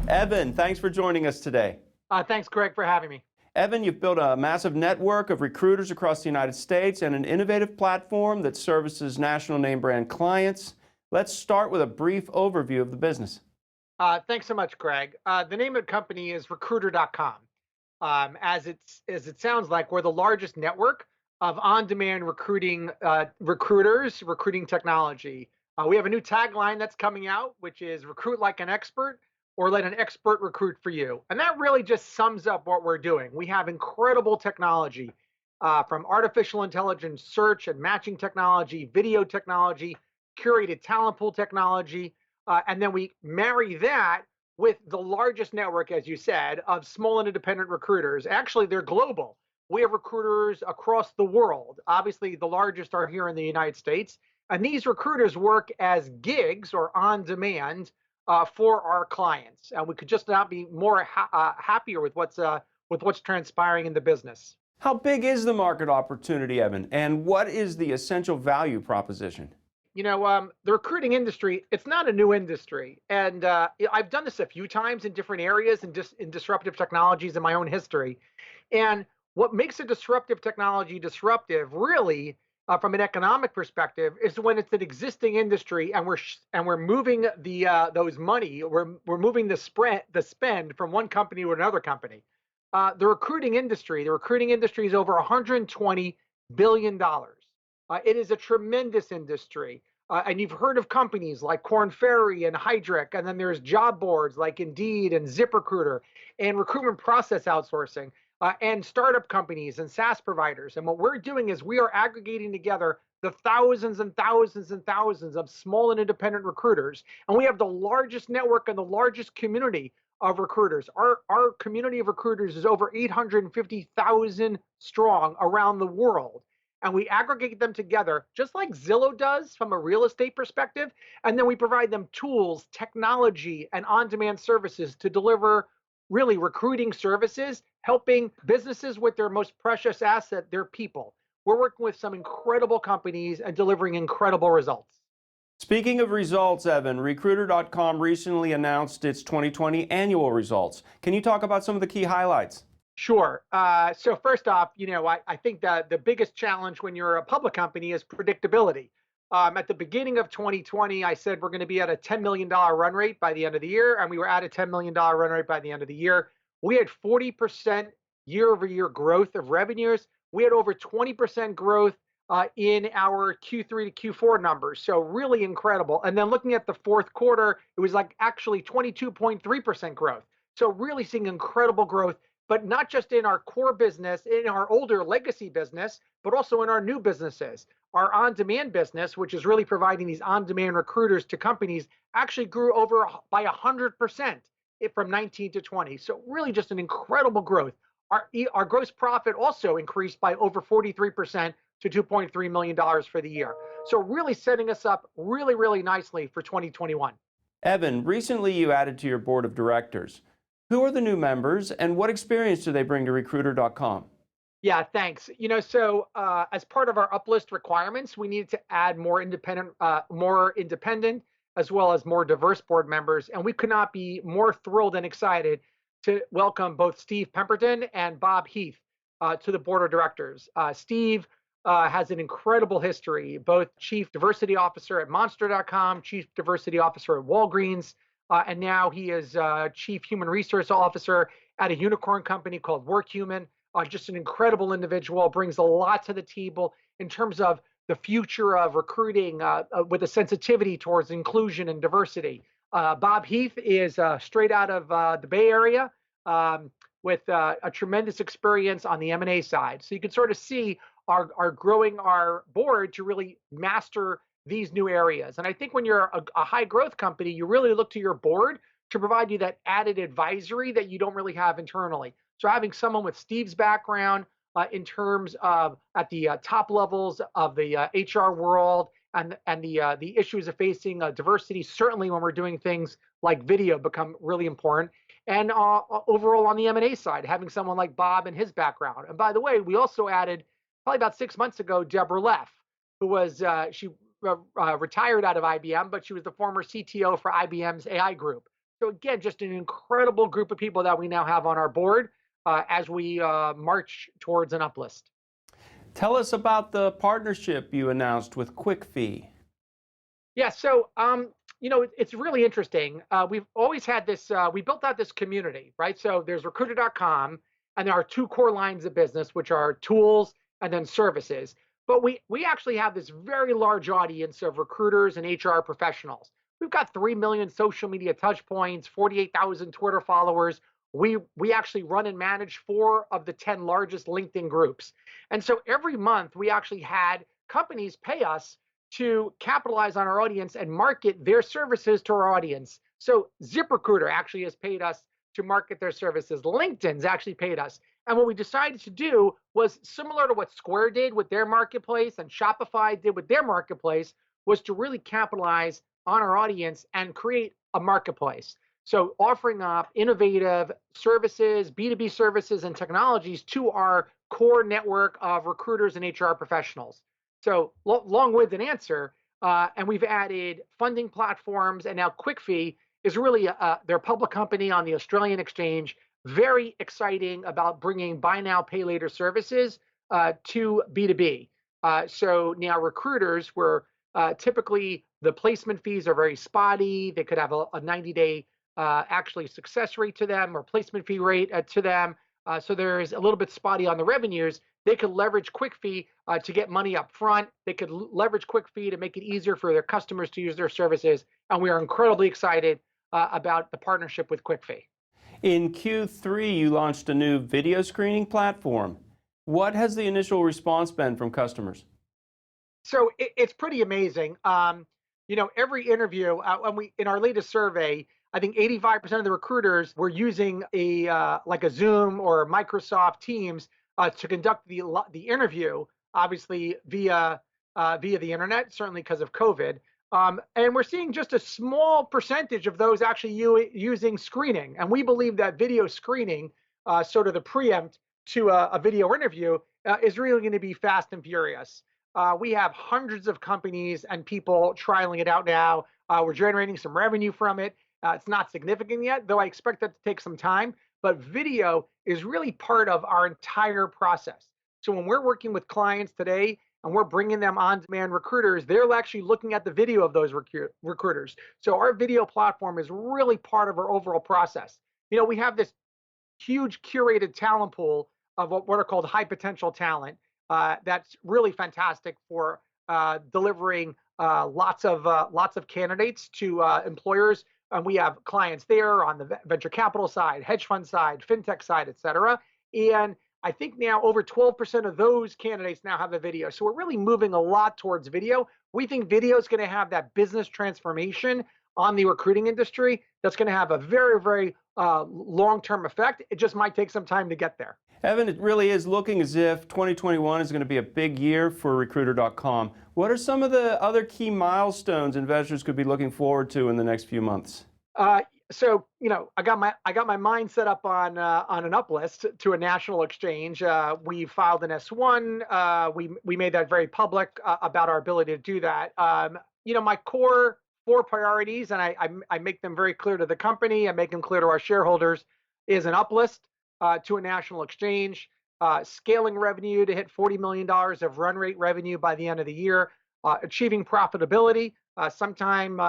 Evan, thanks for joining us today. Thanks, Greg, for having me. Evan, you've built a massive network of recruiters across the United States and an innovative platform that services national name brand clients. Let's start with a brief overview of the business. Thanks so much, Greg. The name of the company is Recruiter.com. As it sounds like, we're the largest network of on-demand recruiting recruiters, recruiting technology. We have a new tagline that's coming out, which is "Recruit like an expert," or "Let an expert recruit for you." And that really just sums up what we're doing. We have incredible technology, from artificial intelligence search and matching technology, video technology, curated talent pool technology, and then we marry that with the largest network, as you said, of small and independent recruiters. Actually, they're global. We have recruiters across the world. Obviously, the largest are here in the United States. And these recruiters work as gigs or on demand for our clients. And we could just not be more happier with what's transpiring in the business. How big is the market opportunity, Evan, and what is the essential value proposition? The recruiting industry, it's not a new industry. And I've done this a few times in different areas and just in disruptive technologies in my own history. And what makes a disruptive technology disruptive, really, from an economic perspective, is when it's an existing industry and we're moving those money, we're moving the spend from one company to another company. The recruiting industry is over $120 billion. It is a tremendous industry. And you've heard of companies like Korn Ferry and Heidrick, and then there's job boards like Indeed and ZipRecruiter and recruitment process outsourcing, and startup companies and SaaS providers. And what we're doing is we are aggregating together the thousands and thousands and thousands of small and independent recruiters. And we have the largest network and the largest community of recruiters. Our community of recruiters is over 850,000 strong around the world. And we aggregate them together, just like Zillow does from a real estate perspective. And then we provide them tools, technology, and on-demand services to deliver really recruiting services, helping businesses with their most precious asset, their people. We're working with some incredible companies and delivering incredible results. Speaking of results, Evan, Recruiter.com recently announced its 2020 annual results. Can you talk about some of the key highlights? Sure. So first off, I think that the biggest challenge when you're a public company is predictability. At the beginning of 2020, I said we're going to be at a $10 million run rate by the end of the year, and we were at a $10 million run rate by the end of the year. We had 40% year-over-year growth of revenues. We had over 20% growth in our Q3 to Q4 numbers, so really incredible. And then looking at the fourth quarter, it was like actually 22.3% growth. So really seeing incredible growth, but not just in our core business, in our older legacy business, but also in our new businesses. Our on-demand business, which is really providing these on-demand recruiters to companies, actually grew over by 100% from 19 to 20. So really just an incredible growth. Our gross profit also increased by over 43% to $2.3 million for the year. So really setting us up really, really nicely for 2021. Evan, recently you added to your board of directors. Who are the new members and what experience do they bring to Recruiter.com? Yeah, thanks. As part of our uplist requirements, we needed to add more independent, as well as more diverse board members. And we could not be more thrilled and excited to welcome both Steve Pemberton and Bob Heath to the board of directors. Steve has an incredible history, both Chief Diversity Officer at Monster.com, Chief Diversity Officer at Walgreens, and now he is Chief Human Resource Officer at a unicorn company called WorkHuman. Just an incredible individual, brings a lot to the table in terms of the future of recruiting with a sensitivity towards inclusion and diversity. Bob Heath is straight out of the Bay Area with a tremendous experience on the M&A side. So you can sort of see our growing our board to really master these new areas. And I think when you're a high growth company, you really look to your board to provide you that added advisory that you don't really have internally. So having someone with Steve's background in terms of at the top levels of the HR world and the issues of facing diversity, certainly when we're doing things like video, become really important. And overall on the M&A side, having someone like Bob and his background. And by the way, we also added probably about 6 months ago, Deborah Leff, who was she retired out of IBM, but she was the former CTO for IBM's AI group. So again, just an incredible group of people that we now have on our board as we march towards an uplist. Tell us about the partnership you announced with Quickfee. Yeah, so it's really interesting. We've always had this. We built out this community, right? So there's Recruiter.com, and there are two core lines of business, which are tools and then services. But we actually have this very large audience of recruiters and HR professionals. We've got 3 million social media touch points, 48,000 Twitter followers. We actually run and manage 4 of the 10 largest LinkedIn groups. And so every month we actually had companies pay us to capitalize on our audience and market their services to our audience. So ZipRecruiter actually has paid us to market their services. LinkedIn's actually paid us. And what we decided to do was similar to what Square did with their marketplace and Shopify did with their marketplace, was to really capitalize on our audience and create a marketplace. So offering up innovative services, B2B services and technologies to our core network of recruiters and HR professionals. So long-winded answer, and we've added funding platforms, and now Quickfee is really their public company on the Australian exchange. Very exciting about bringing buy now, pay later services to B2B. So now recruiters, where typically the placement fees are very spotty, they could have a 90-day actually success rate to them or placement fee rate to them. So there's a little bit spotty on the revenues. They could leverage Quickfee to get money up front. They could leverage Quickfee to make it easier for their customers to use their services. And we are incredibly excited about the partnership with Quickfee. In Q3, you launched a new video screening platform. What has the initial response been from customers? So it's pretty amazing. Every interview, in our latest survey, I think 85% of the recruiters were using like a Zoom or Microsoft Teams to conduct the interview, obviously via the internet, certainly because of COVID. And we're seeing just a small percentage of those actually using screening. And we believe that video screening, sort of the preempt to a video interview, is really going to be fast and furious. We have hundreds of companies and people trialing it out now. We're generating some revenue from it. It's not significant yet, though I expect that to take some time. But video is really part of our entire process. So when we're working with clients today and we're bringing them on-demand recruiters, they're actually looking at the video of those recruiters. So our video platform is really part of our overall process. We have this huge curated talent pool of what are called high potential talent. That's really fantastic for delivering lots of candidates to employers. And we have clients there on the venture capital side, hedge fund side, fintech side, et cetera. And I think now over 12% of those candidates now have a video. So we're really moving a lot towards video. We think video is going to have that business transformation on the recruiting industry that's going to have a very, very long-term effect. It just might take some time to get there. Evan, it really is looking as if 2021 is going to be a big year for Recruiter.com. What are some of the other key milestones investors could be looking forward to in the next few months? So I got my mind set up on an uplist to a national exchange. We filed an S1. We made that very public about our ability to do that. My core 4 priorities, and I make them very clear to the company. I make them clear to our shareholders, is an uplist to a national exchange, scaling revenue to hit $40 million of run rate revenue by the end of the year, achieving profitability sometime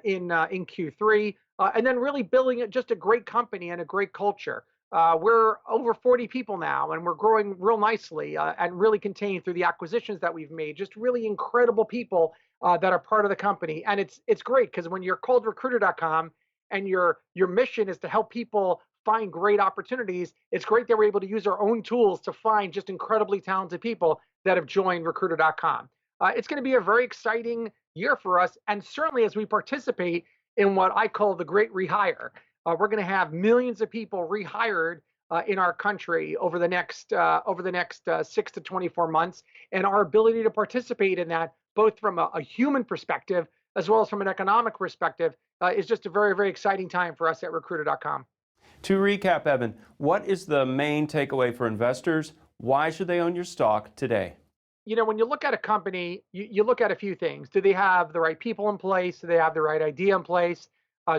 in Q3, and then really building just a great company and a great culture. We're over 40 people now, and we're growing real nicely and really contained through the acquisitions that we've made. Just really incredible people that are part of the company. And it's great because when you're called Recruiter.com and your mission is to help people find great opportunities, it's great that we're able to use our own tools to find just incredibly talented people that have joined Recruiter.com. It's going to be a very exciting year for us, and certainly as we participate in what I call the great rehire. We're going to have millions of people rehired in our country over the next 6 to 24 months, and our ability to participate in that, both from a human perspective as well as from an economic perspective, is just a very, very exciting time for us at Recruiter.com. To recap, Evan, what is the main takeaway for investors? Why should they own your stock today? When you look at a company, you look at a few things. Do they have the right people in place? Do they have the right idea in place?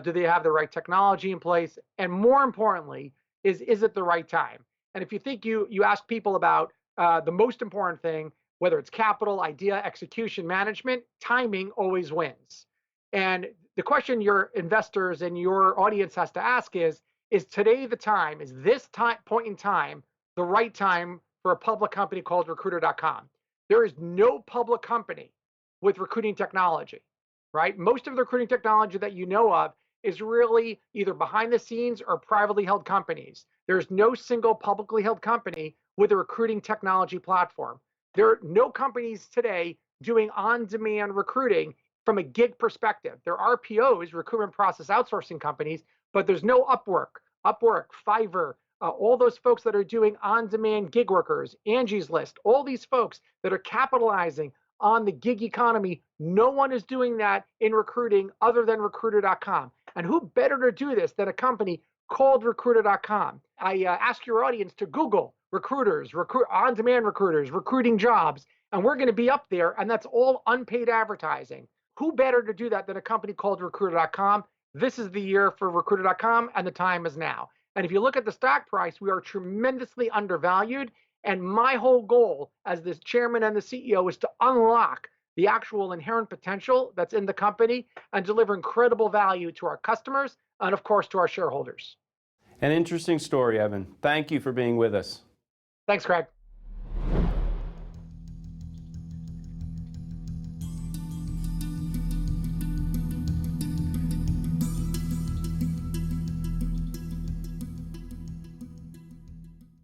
Do they have the right technology in place? And more importantly, is it the right time? And if you think you ask people about the most important thing, whether it's capital, idea, execution, management, timing always wins. And the question your investors and your audience has to ask is today the time? Is this time point in time the right time for a public company called Recruiter.com? There is no public company with recruiting technology, right? Most of the recruiting technology that you know of is really either behind the scenes or privately held companies. There's no single publicly held company with a recruiting technology platform. There are no companies today doing on-demand recruiting from a gig perspective. There are RPOs, recruitment process outsourcing companies, but there's no Upwork, Fiverr, all those folks that are doing on-demand gig workers, Angie's List, all these folks that are capitalizing on the gig economy. No one is doing that in recruiting other than Recruiter.com. And who better to do this than a company called Recruiter.com? I ask your audience to Google recruiters, on-demand recruiters, recruiting jobs, and we're going to be up there, and that's all unpaid advertising. Who better to do that than a company called Recruiter.com? This is the year for Recruiter.com, and the time is now. And if you look at the stock price, we are tremendously undervalued. And my whole goal as the chairman and the CEO is to unlock the actual inherent potential that's in the company and deliver incredible value to our customers and, of course, to our shareholders. An interesting story, Evan. Thank you for being with us. Thanks, Craig.